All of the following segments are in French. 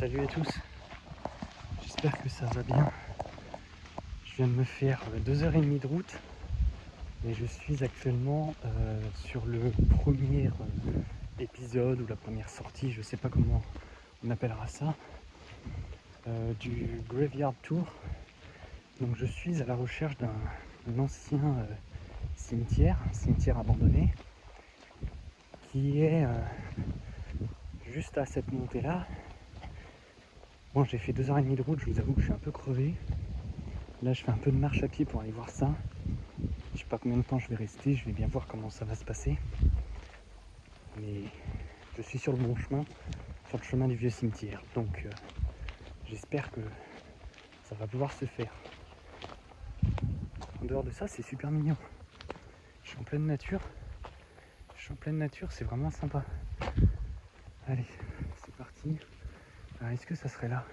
Salut à tous, j'espère que ça va bien. Je viens de me faire 2h30 de route et je suis actuellement sur le premier épisode ou la première sortie, je sais pas comment on appellera ça, du Graveyard Tour. Donc je suis à la recherche d'un ancien cimetière, un cimetière abandonné qui est juste à cette montée là. Bon, j'ai fait 2h30 de route, je vous avoue que je suis un peu crevé. Là je fais un peu de marche à pied pour aller voir ça. Je sais pas combien de temps je vais rester, je vais bien voir comment ça va se passer. Mais je suis sur le bon chemin, sur le chemin du vieux cimetière. Donc j'espère que ça va pouvoir se faire. En dehors de ça, c'est super mignon. Je suis en pleine nature. C'est vraiment sympa. Allez, c'est parti. Alors, est-ce que ça serait là?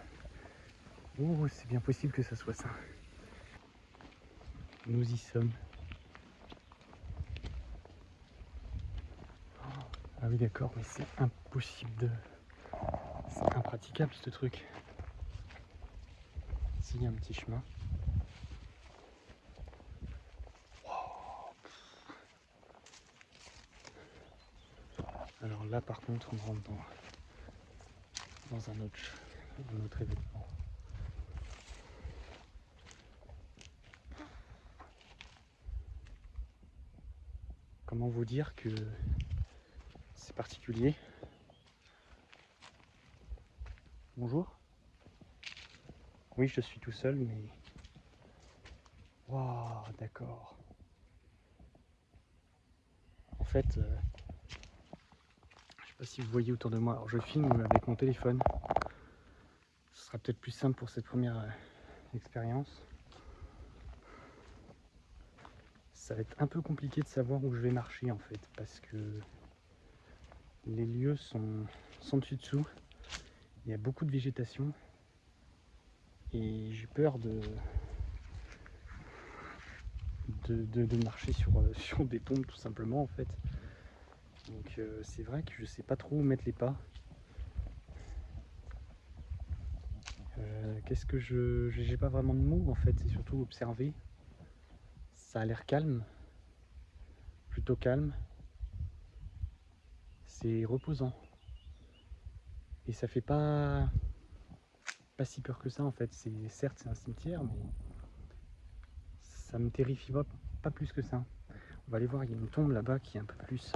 Oh, c'est bien possible que ça soit ça. Nous y sommes. Ah oui, d'accord, mais c'est impossible de... C'est impraticable ce truc. S'il y a un petit chemin. Alors là, par contre, on rentre dans un autre événement. Comment vous dire que c'est particulier? Bonjour. Oui, je suis tout seul, mais... Waouh, d'accord. En fait, je sais pas si vous voyez autour de moi. Alors, je filme avec mon téléphone. Ce sera peut-être plus simple pour cette première expérience. Ça va être un peu compliqué de savoir où je vais marcher en fait, parce que les lieux sont dessus dessous. Il y a beaucoup de végétation et j'ai peur de marcher sur des tombes tout simplement en fait. Donc c'est vrai que je sais pas trop où mettre les pas. Qu'est-ce que j'ai pas vraiment de mots en fait, c'est surtout observer. Ça a l'air calme, plutôt calme. C'est reposant. Et ça fait pas si peur que ça en fait. Certes c'est un cimetière, mais ça me terrifie pas plus que ça. On va aller voir, il y a une tombe là-bas qui est un peu plus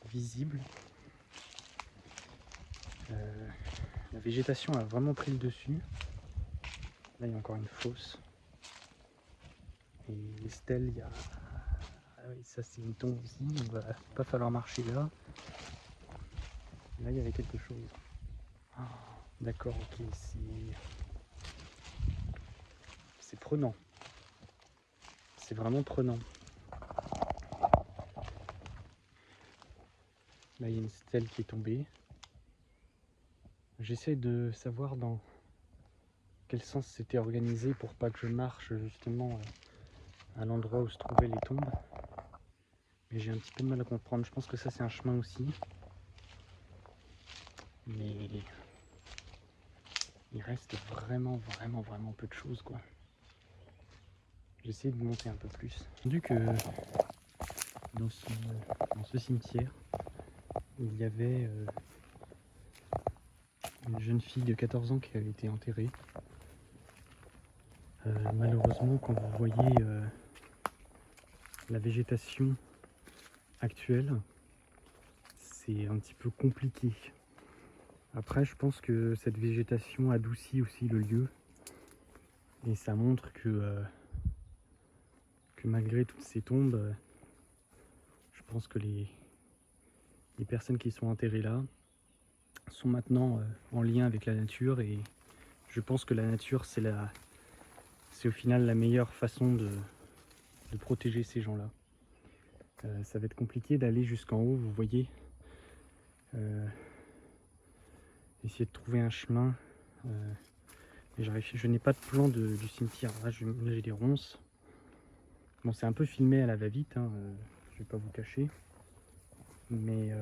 visible. La végétation a vraiment pris le dessus. Là il y a encore une fosse. Et les stèles, il y a... Ah oui, ça c'est une tombe aussi, il va pas falloir marcher là. Là il y avait quelque chose. Oh, d'accord, ok, c'est prenant. C'est vraiment prenant. Là il y a une stèle qui est tombée. J'essaie de savoir dans quel sens c'était organisé pour pas que je marche justement à l'endroit où se trouvaient les tombes. Mais j'ai un petit peu de mal à comprendre. Je pense que ça c'est un chemin aussi. Mais il reste vraiment peu de choses quoi. J'essaie de monter un peu plus. Vu que dans ce cimetière, il y avait une jeune fille de 14 ans qui avait été enterrée. Malheureusement, quand vous voyez la végétation actuelle, c'est un petit peu compliqué. Après, je pense que cette végétation adoucit aussi le lieu. Et ça montre que malgré toutes ces tombes, je pense que les personnes qui sont enterrées là sont maintenant en lien avec la nature. Et je pense que la nature, c'est au final la meilleure façon de protéger ces gens-là. Ça va être compliqué d'aller jusqu'en haut, vous voyez. Essayer de trouver un chemin. Mais je n'ai pas de plan du cimetière. Là, j'ai des ronces. Bon, c'est un peu filmé à la va-vite, hein, je vais pas vous cacher. Mais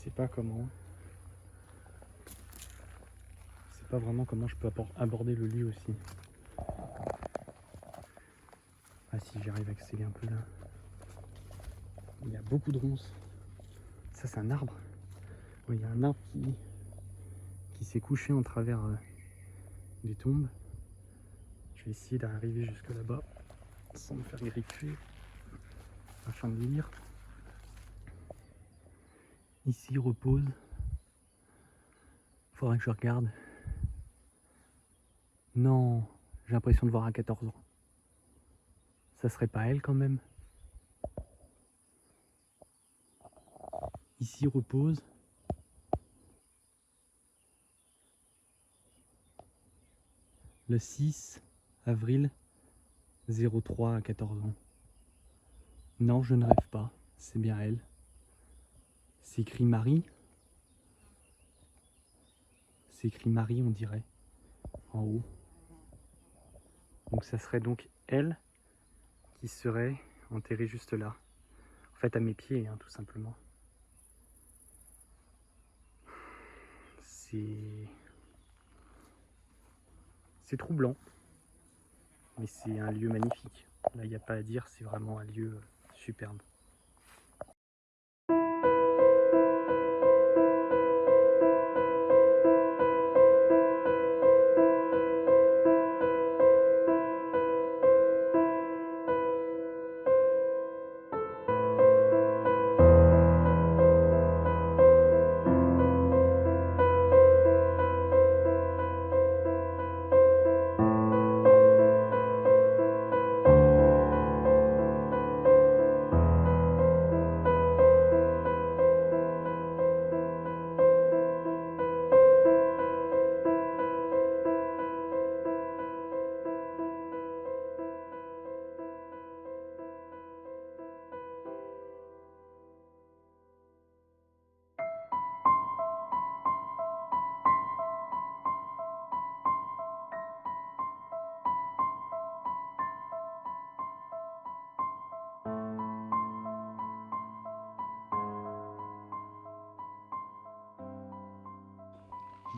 sais pas comment. Je sais pas vraiment comment je peux aborder le lieu aussi. Ah si, j'arrive à accélérer un peu là. Il y a beaucoup de ronces. Ça c'est un arbre. Oui, il y a un arbre qui s'est couché en travers des tombes. Je vais essayer d'arriver jusque là-bas sans me faire griffer afin de lire. Ici repose. Faudrait que je regarde. Non, j'ai l'impression de voir à 14 ans. Ça serait pas elle quand même. Ici repose. Le 6 avril 03 à 14 ans. Non, je ne rêve pas. C'est bien elle. C'est écrit Marie. C'est écrit Marie, on dirait. En haut. Donc ça serait donc elle qui serait enterrée juste là. En fait à mes pieds, hein, tout simplement. C'est troublant. Mais c'est un lieu magnifique. Là, il n'y a pas à dire, c'est vraiment un lieu superbe.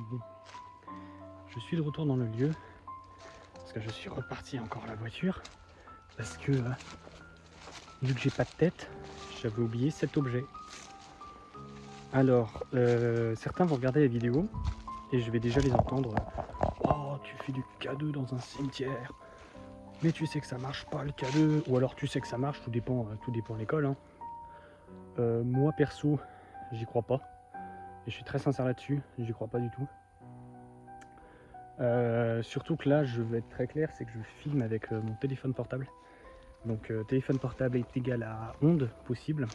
Bon. Je suis de retour dans le lieu parce que je suis reparti encore à la voiture parce que vu que j'ai pas de tête, j'avais oublié cet objet. Alors, certains vont regarder la vidéo et je vais déjà les entendre. Oh, tu fais du K2 dans un cimetière, mais tu sais que ça marche pas le K2, ou alors tu sais que ça marche, tout dépend de l'école. Hein. Moi perso, j'y crois pas. Et je suis très sincère là-dessus, j'y crois pas du tout. Surtout que là, je vais être très clair, c'est que je filme avec mon téléphone portable. Donc téléphone portable est égal à onde possible.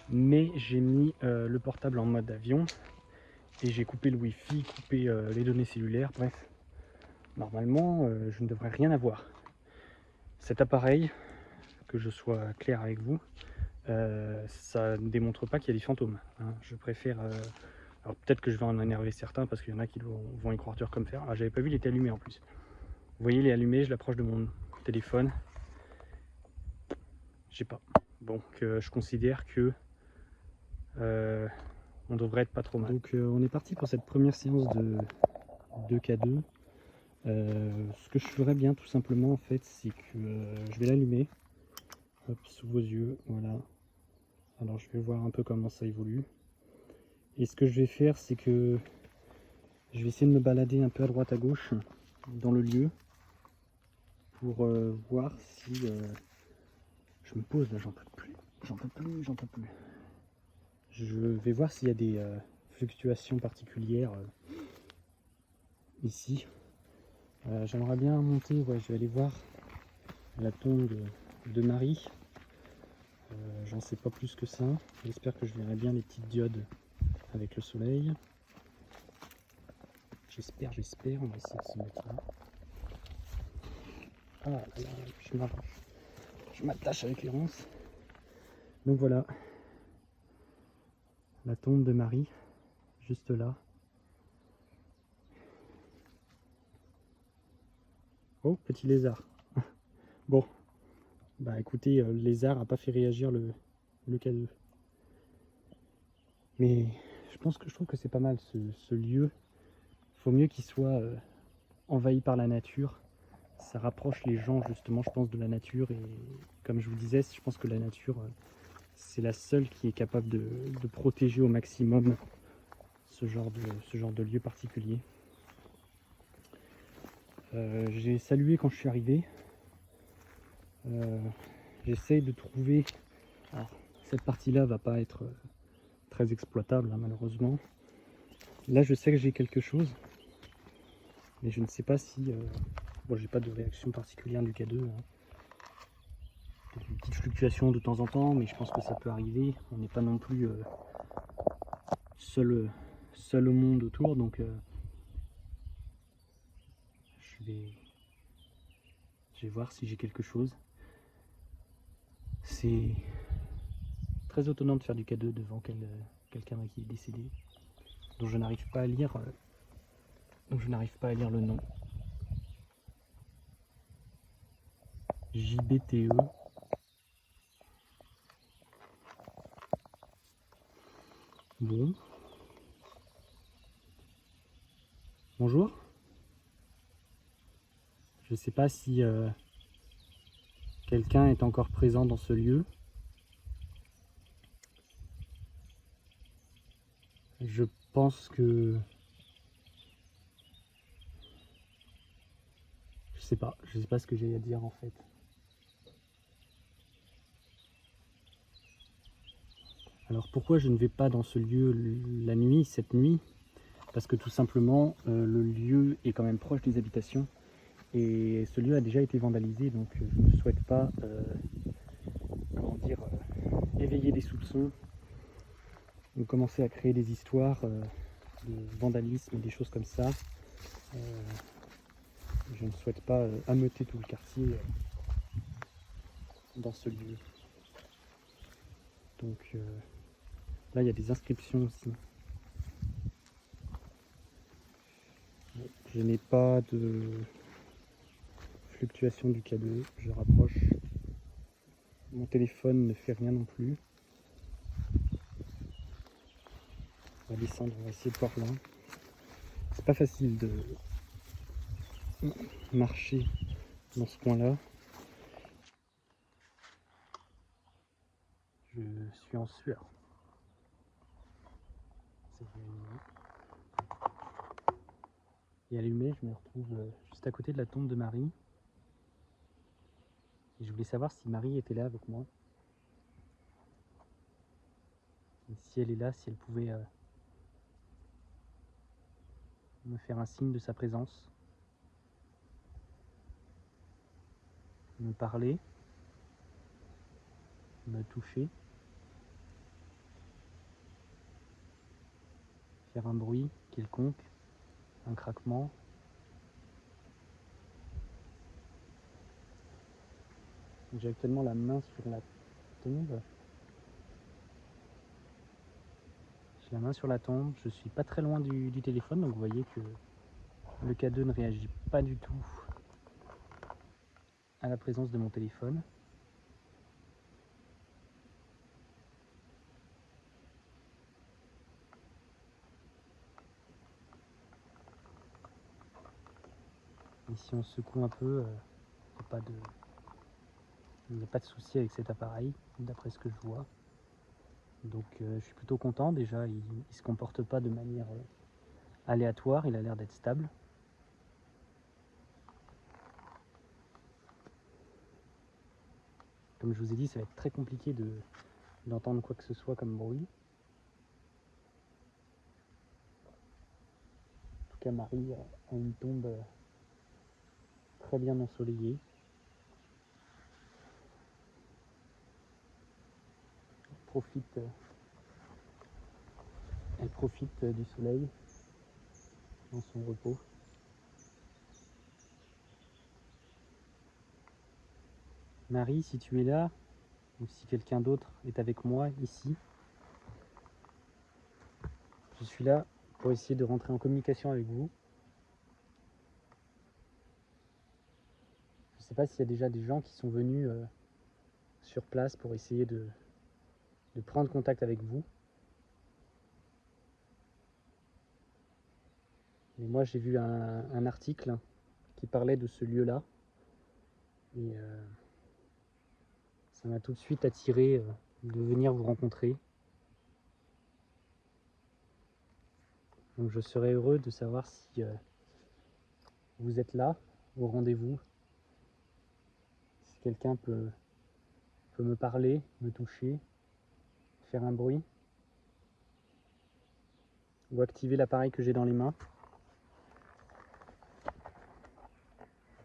Mais j'ai mis le portable en mode avion. Et j'ai coupé le wifi, coupé les données cellulaires, bref. Normalement, je ne devrais rien avoir. Cet appareil, que je sois clair avec vous, ça ne démontre pas qu'il y a des fantômes. Hein. Je préfère... alors peut-être que je vais en énerver certains parce qu'il y en a qui vont y croire dur comme fer. Ah, j'avais pas vu, il était allumé en plus. Vous voyez, il est allumé, je l'approche de mon téléphone. Je sais pas. Donc je considère que on devrait être pas trop mal. Donc on est parti pour cette première séance de K2. Ce que je ferais bien tout simplement en fait, c'est que je vais l'allumer. Hop, sous vos yeux, voilà. Alors je vais voir un peu comment ça évolue. Et ce que je vais faire, c'est que je vais essayer de me balader un peu à droite à gauche dans le lieu pour voir si je me pose là, j'en peux plus. Je vais voir s'il y a des fluctuations particulières ici. J'aimerais bien monter, ouais, je vais aller voir la tombe de Marie. J'en sais pas plus que ça. J'espère que je verrai bien les petites diodes avec le soleil. J'espère, on va essayer de se mettre là. Ah là, je m'attache avec les ronces. Donc voilà, la tombe de Marie, juste là. Oh, petit lézard. Bon, bah écoutez, le lézard n'a pas fait réagir le K2. Mais je trouve que c'est pas mal ce lieu. Il faut mieux qu'il soit envahi par la nature. Ça rapproche les gens justement, je pense, de la nature. Et comme je vous disais, je pense que la nature, c'est la seule qui est capable de protéger au maximum ce genre de lieu particulier. J'ai salué quand je suis arrivé. J'essaye de trouver... Alors, cette partie-là va pas être très exploitable, hein, malheureusement. Là, je sais que j'ai quelque chose, mais je ne sais pas si... Bon, j'ai pas de réaction particulière du K2. Hein. Une petite fluctuation de temps en temps, mais je pense que ça peut arriver. On n'est pas non plus seul au monde autour, donc je vais voir si j'ai quelque chose. C'est très étonnant de faire du K2 devant quelqu'un qui est décédé, dont je n'arrive pas à lire, le nom. JBTE. Bon. Bonjour. Je ne sais pas si quelqu'un est encore présent dans ce lieu. Je pense que... Je sais pas ce que j'ai à dire en fait. Alors pourquoi je ne vais pas dans ce lieu la nuit, cette nuit? Parce que tout simplement, le lieu est quand même proche des habitations. Et ce lieu a déjà été vandalisé, donc je ne souhaite pas éveiller des soupçons ou commencer à créer des histoires de vandalisme et des choses comme ça. Je ne souhaite pas ameuter tout le quartier dans ce lieu. Donc là, il y a des inscriptions aussi. Je n'ai pas de fluctuation du K2, je rapproche. Mon téléphone ne fait rien non plus. On va descendre, on va essayer de voir là. C'est pas facile de marcher dans ce coin-là. Je suis en sueur. Et allumé, je me retrouve juste à côté de la tombe de Marie. Et je voulais savoir si Marie était là avec moi. Et si elle est là, si elle pouvait me faire un signe de sa présence. Me parler. Me toucher. Faire un bruit quelconque. Un craquement. J'ai actuellement la main sur la tombe. J'ai la main sur la tombe. Je suis pas très loin du téléphone, donc vous voyez que le K2 ne réagit pas du tout à la présence de mon téléphone. Et si on secoue un peu, il n'y a pas de souci avec cet appareil, d'après ce que je vois. Donc je suis plutôt content. Déjà, il ne se comporte pas de manière aléatoire, il a l'air d'être stable. Comme je vous ai dit, ça va être très compliqué d'entendre quoi que ce soit comme bruit. En tout cas, Marie a une tombe très bien ensoleillée. Elle profite du soleil dans son repos. Marie, si tu es là, ou si quelqu'un d'autre est avec moi ici, je suis là pour essayer de rentrer en communication avec vous. Je ne sais pas s'il y a déjà des gens qui sont venus sur place pour essayer de prendre contact avec vous. Et moi j'ai vu un article qui parlait de ce lieu-là. Et ça m'a tout de suite attiré de venir vous rencontrer. Donc je serais heureux de savoir si vous êtes là, au rendez-vous. Si quelqu'un peut me parler, me toucher, faire un bruit. Ou activer l'appareil que j'ai dans les mains.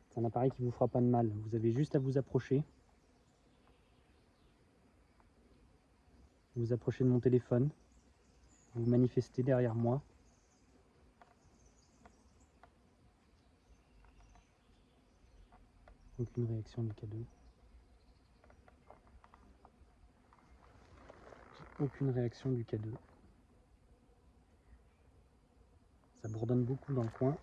C'est un appareil qui ne vous fera pas de mal. Vous avez juste à vous approcher. Vous approchez de mon téléphone. Vous manifestez derrière moi. Aucune réaction du cadeau. Aucune réaction du cadeau. Ça bourdonne beaucoup dans le coin.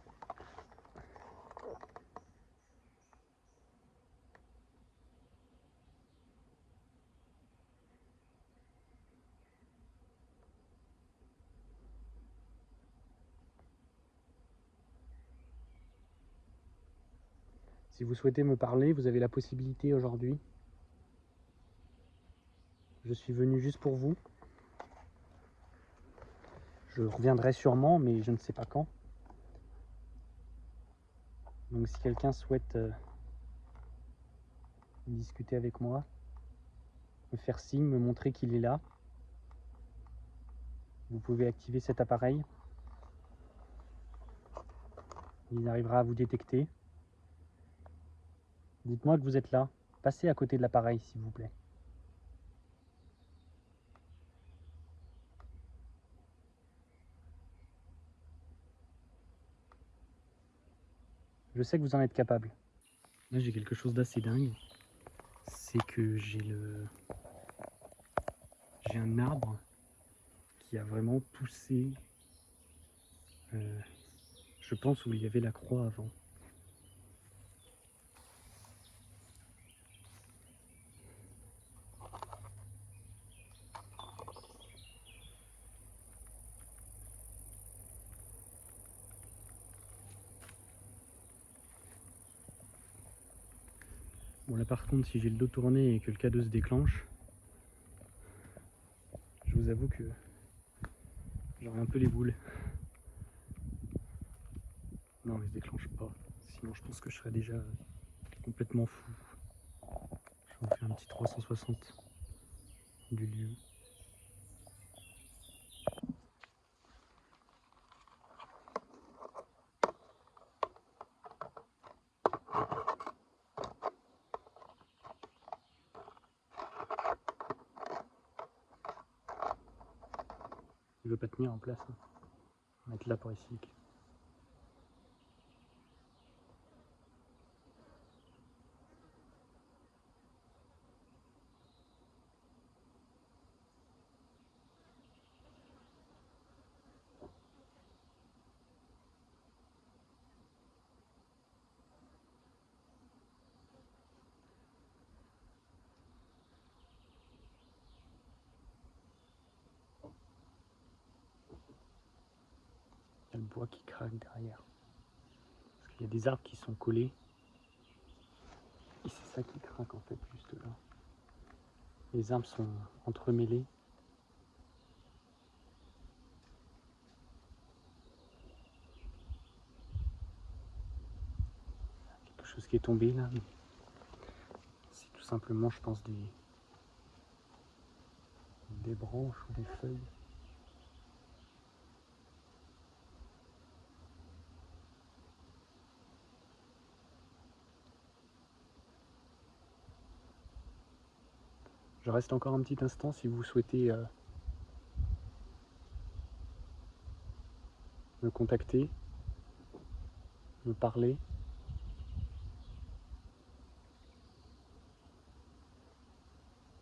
Si vous souhaitez me parler, vous avez la possibilité aujourd'hui. Je suis venu juste pour vous. Je reviendrai sûrement, mais je ne sais pas quand. Donc si quelqu'un souhaite discuter avec moi, me faire signe, me montrer qu'il est là, vous pouvez activer cet appareil. Il arrivera à vous détecter. Dites-moi que vous êtes là. Passez à côté de l'appareil, s'il vous plaît. Je sais que vous en êtes capable. Là, j'ai quelque chose d'assez dingue. C'est que j'ai un arbre qui a vraiment poussé, je pense, où il y avait la croix avant. Bon, là par contre, si j'ai le dos tourné et que le cadeau se déclenche, je vous avoue que j'aurai un peu les boules. Non, il se déclenche pas. Sinon, je pense que je serais déjà complètement fou. Je vais vous faire un petit 360 du lieu. Il veut pas tenir en place. Hein. On va être là pour ici. Il y a le bois qui craque derrière. Parce qu'il y a des arbres qui sont collés. Et c'est ça qui craque en fait, juste là. Les arbres sont entremêlés. Quelque chose qui est tombé là. C'est tout simplement, je pense, des branches ou des feuilles. Je reste encore un petit instant si vous souhaitez me contacter, me parler.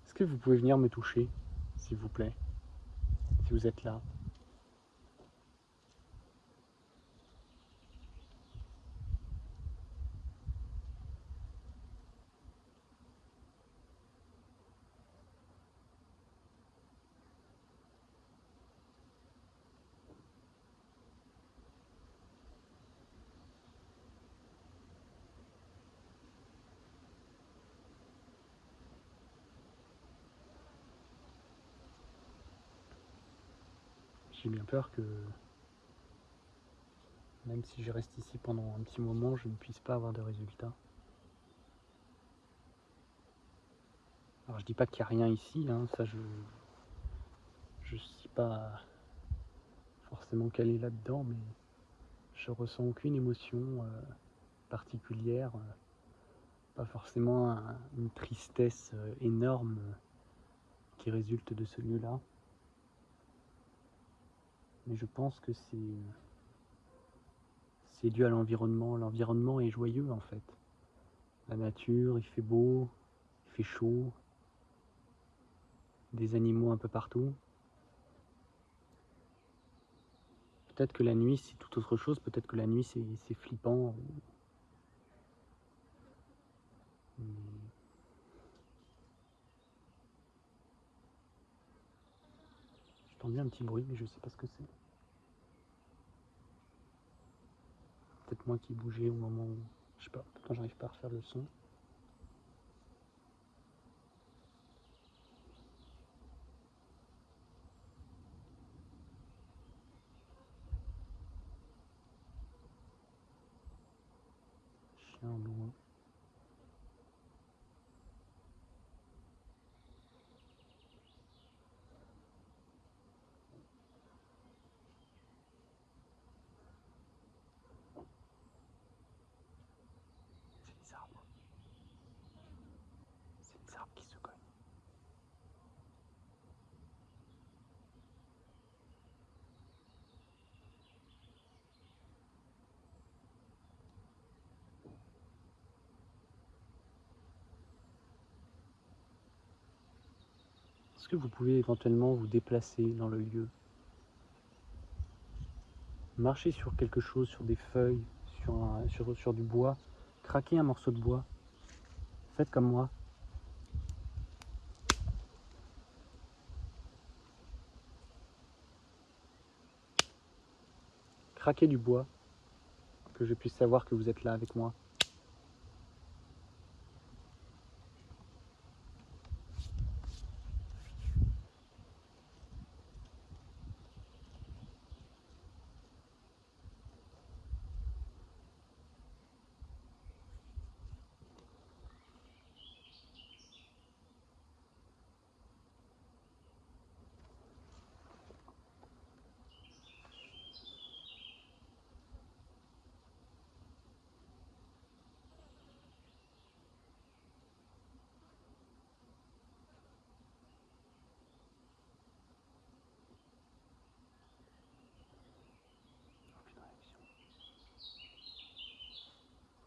Est-ce que vous pouvez venir me toucher, s'il vous plaît, si vous êtes là? j'ai bien peur que même si je reste ici pendant un petit moment, je ne puisse pas avoir de résultats. Alors je dis pas qu'il n'y a rien ici, hein, ça je suis pas forcément calé là-dedans, mais je ressens aucune émotion particulière, pas forcément une tristesse énorme qui résulte de ce lieu-là. Mais je pense que c'est dû à l'environnement. L'environnement est joyeux en fait. La nature, il fait beau, il fait chaud, des animaux un peu partout. Peut-être que la nuit c'est tout autre chose, peut-être que la nuit c'est flippant. J'ai entendu un petit bruit mais je sais pas ce que c'est. Peut-être moi qui bougeais au moment où... Je sais pas, pourtant j'arrive pas à refaire le son. Chien loin. C'est les arbres. C'est les arbres qui se cognent. Est-ce que vous pouvez éventuellement vous déplacer dans le lieu? Marcher sur quelque chose, sur des feuilles, sur du bois, craquer un morceau de bois. Faites comme moi. Craquez du bois, que je puisse savoir que vous êtes là avec moi.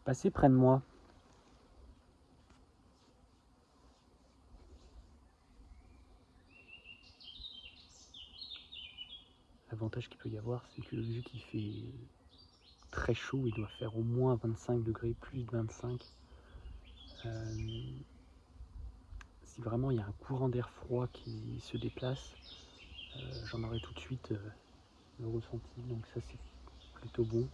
Passez près de moi. L'avantage qu'il peut y avoir, c'est que vu qu'il fait très chaud, il doit faire au moins 25 degrés, plus de 25. Si vraiment il y a un courant d'air froid qui se déplace, j'en aurai tout de suite le ressenti, donc ça c'est plutôt bon.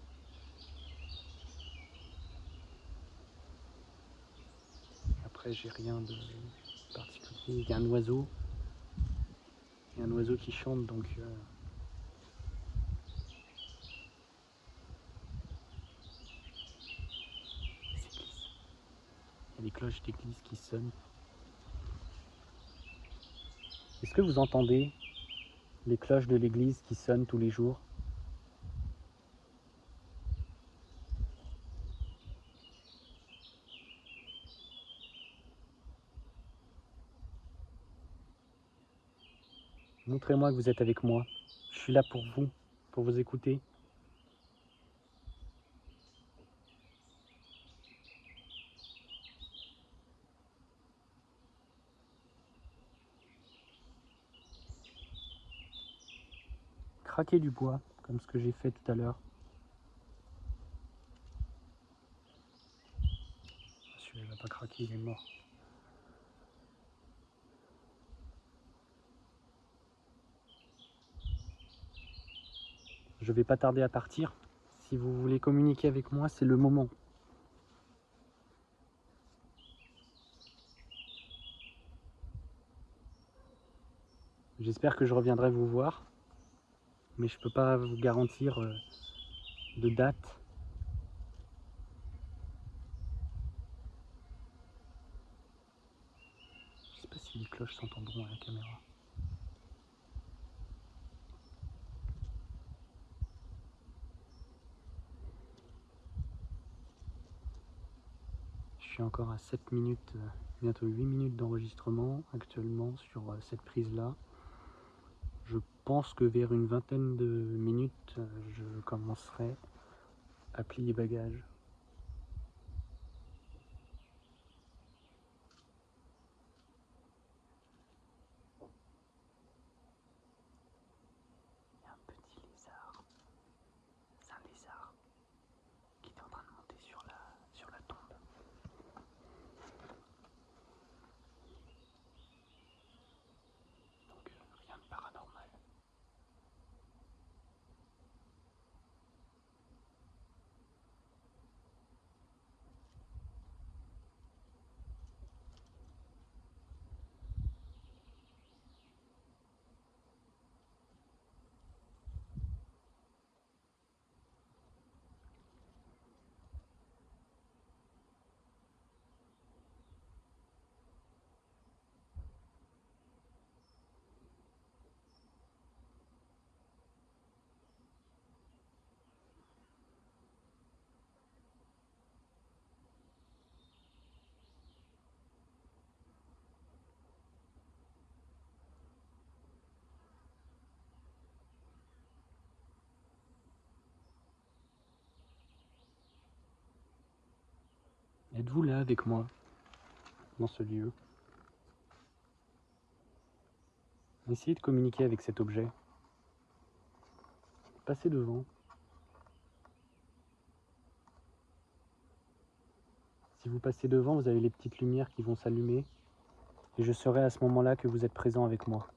Après j'ai rien de particulier. Il y a un oiseau qui chante, donc il y a des cloches d'église qui sonnent. Est-ce que vous entendez les cloches de l'église qui sonnent tous les jours? Montrez-moi que vous êtes avec moi. Je suis là pour vous écouter. Craquez du bois, comme ce que j'ai fait tout à l'heure. Celui-là, il va pas craquer, il est mort. Je vais pas tarder à partir. Si vous voulez communiquer avec moi, c'est le moment. J'espère que je reviendrai vous voir. mais je peux pas vous garantir de date. Je sais pas si les cloches s'entendront à la caméra. Je suis encore à 7 minutes, bientôt 8 minutes d'enregistrement actuellement sur cette prise-là. Je pense que vers une vingtaine de minutes, je commencerai à plier bagages. Il y a un petit lézard, c'est un lézard qui est en train de monter sur la tombe. Donc rien de paranormal. Êtes-vous là avec moi, dans ce lieu? Essayez de communiquer avec cet objet. Passez devant. Si vous passez devant, vous avez les petites lumières qui vont s'allumer. Et je saurai à ce moment-là que vous êtes présent avec moi.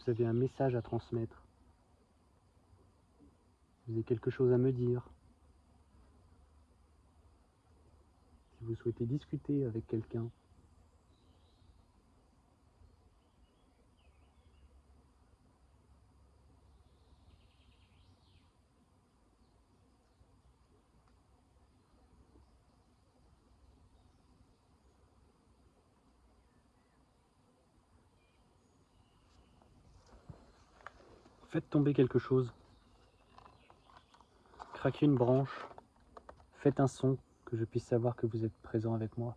Si vous avez un message à transmettre, si vous avez quelque chose à me dire, si vous souhaitez discuter avec quelqu'un, faites tomber quelque chose. Craquez une branche. Faites un son, que je puisse savoir que vous êtes présent avec moi.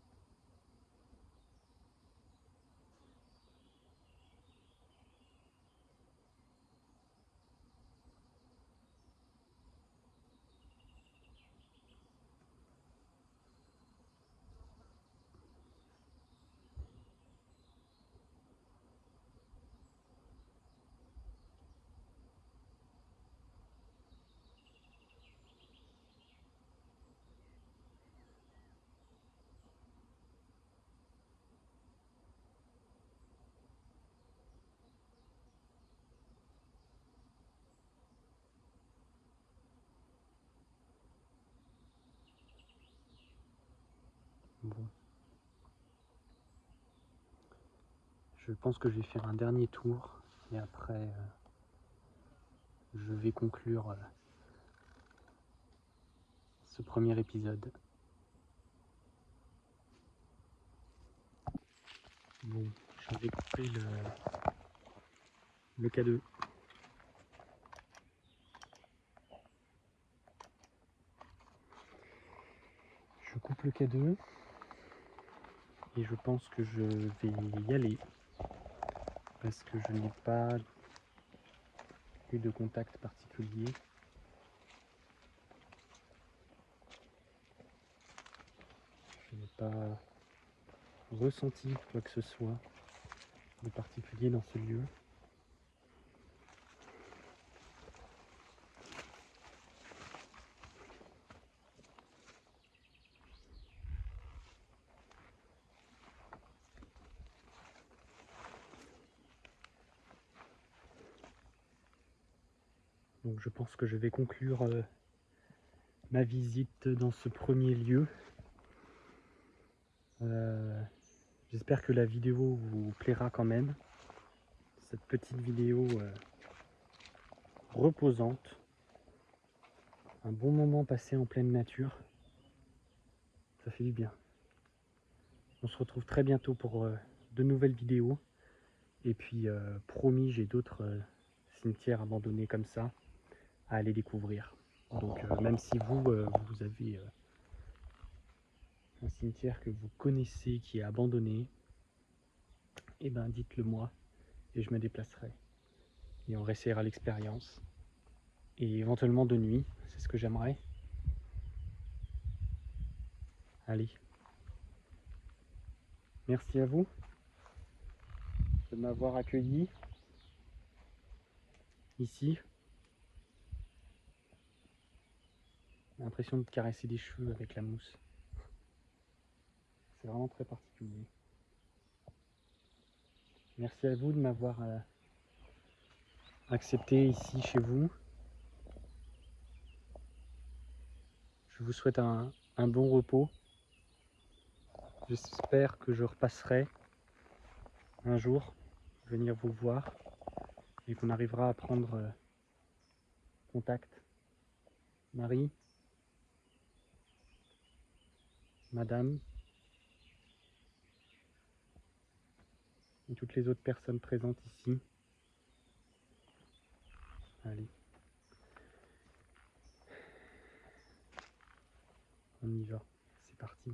Bon. Je pense que je vais faire un dernier tour et après je vais conclure ce premier épisode. Bon, je vais couper le K2. Je coupe le K2 et je pense que je vais y aller parce que je n'ai pas eu de contact particulier. Je n'ai pas ressenti quoi que ce soit de particulier dans ce lieu. Donc je pense que je vais conclure ma visite dans ce premier lieu. J'espère que la vidéo vous plaira quand même. Cette petite vidéo reposante. Un bon moment passé en pleine nature. Ça fait du bien. On se retrouve très bientôt pour de nouvelles vidéos. Et puis, promis, j'ai d'autres cimetières abandonnés comme ça à aller découvrir. Donc, même si vous avez un cimetière que vous connaissez qui est abandonné, eh ben, dites-le moi et je me déplacerai. Et on réessayera l'expérience. Et éventuellement de nuit, c'est ce que j'aimerais. Allez. Merci à vous de m'avoir accueilli ici. J'ai l'impression de caresser des cheveux avec la mousse. C'est vraiment très particulier. Merci à vous de m'avoir accepté ici chez vous. Je vous souhaite un bon repos. J'espère que je repasserai un jour venir vous voir et qu'on arrivera à prendre contact. Marie, Madame et toutes les autres personnes présentes ici. Allez, on y va. C'est parti.